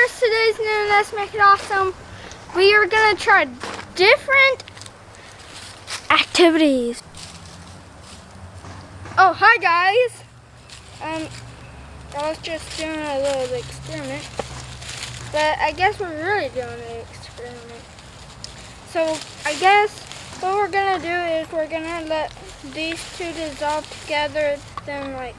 viewers, today's new Let's Make It Awesome. We are going to try different activities. Oh, hi guys. I was just doing a little experiment, but I guess we're really doing an experiment. So I guess what we're going to do is we're going to let these two dissolve together, then like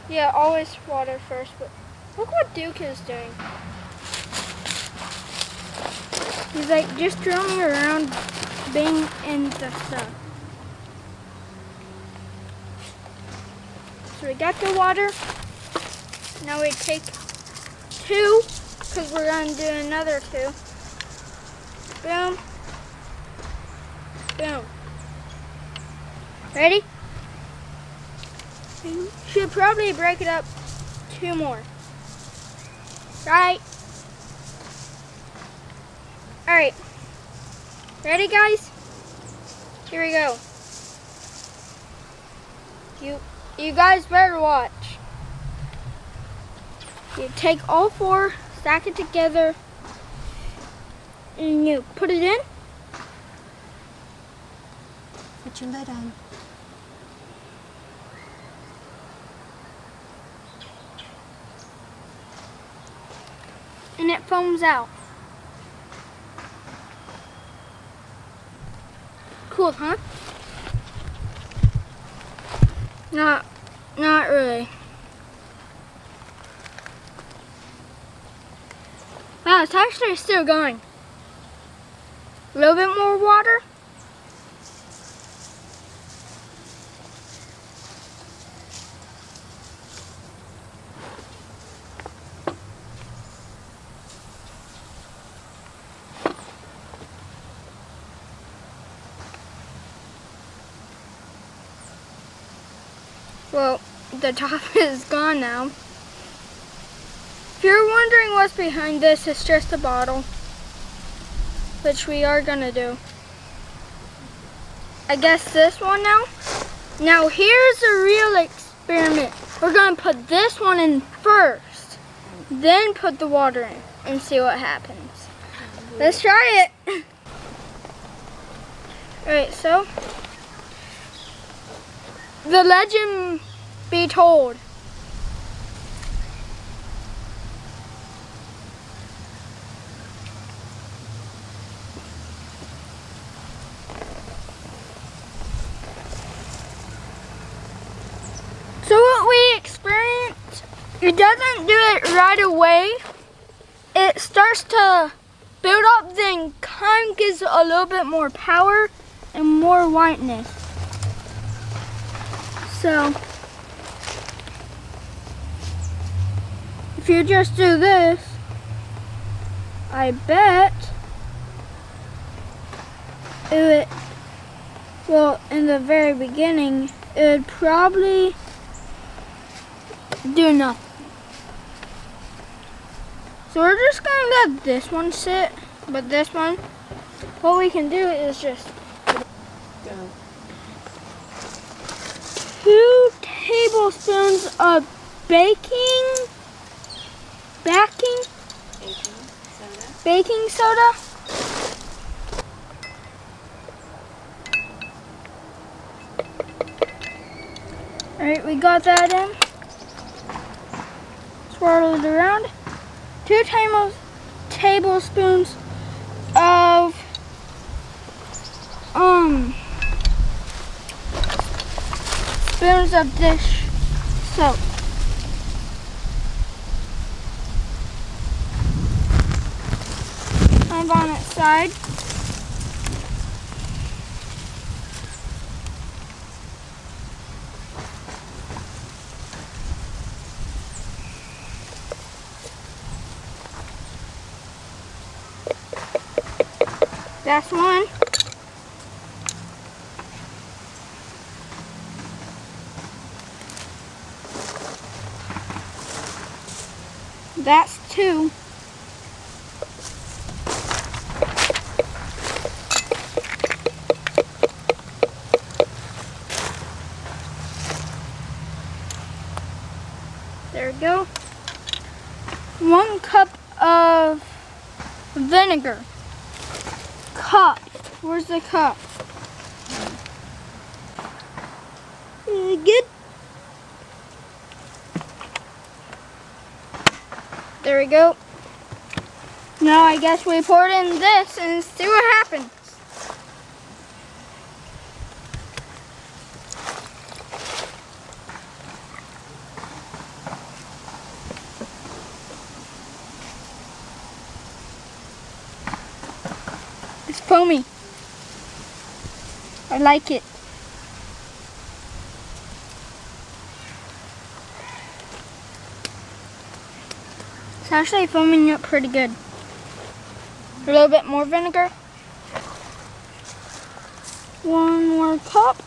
yeah, always water first, but look what Duke is doing. He's like just drilling around, being in the stuff. So we got the water. Now we take two, because we're going to do another two. Boom. Boom. Ready? Should probably break it up two more. Right? Alright. Ready, guys? Here we go. You guys better watch. You take all four, stack it together, and you put it in. Chúng ta đang and it foams out. Cool, huh? Not really. Wow, it's actually still going. A little bit more water. Well, the top is gone now. If you're wondering what's behind this, it's just a bottle, which we are gonna do. I guess this one now. Now here's a real experiment. We're gonna put this one in first, then put the water in and see what happens. Let's try it. Alright, so the legend be told. So what we experienced, it doesn't do it right away. It starts to build up, then kind of gives a little bit more power and more whiteness. So if you just do this, I bet it would, well, in the very beginning, it would probably do nothing. So we're just gonna let this one sit, but this one, what we can do is just go. 2 tablespoons of baking soda. Alright, we got that in. Swirl it around. 2 tablespoons of spoons of dish soap. And on its side. That's one. That's 2. There we go. 1 cup of vinegar. Cup. Where's the cup? Good. There we go. Now I guess we pour it in this and see what happens. It's foamy. I like it. It's actually foaming up pretty good. A little bit more vinegar. 1 more cup.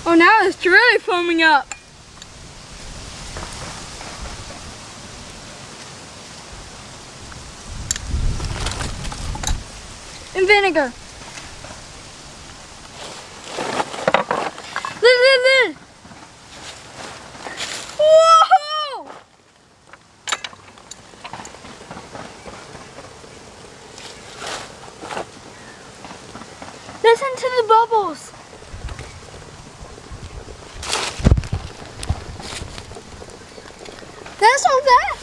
Oh, now it's really foaming up. And vinegar. Whoa! Listen to the bubbles. That's not bad.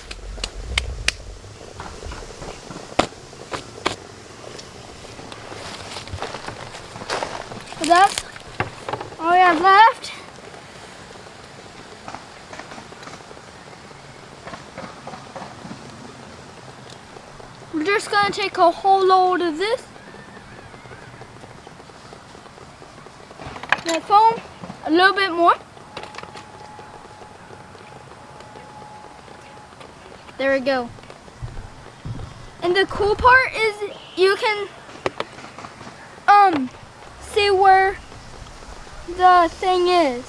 That's all we have left. We're just gonna take a whole load of this. That foam, a little bit more. There we go. And the cool part is you can see where the thing is.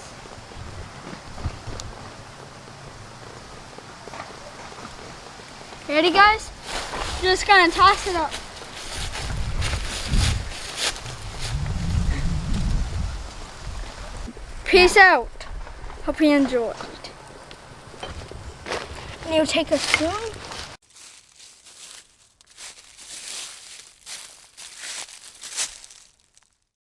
Ready, guys? Just gonna toss it up. Peace out. Hope you enjoyed. And you take a spoon.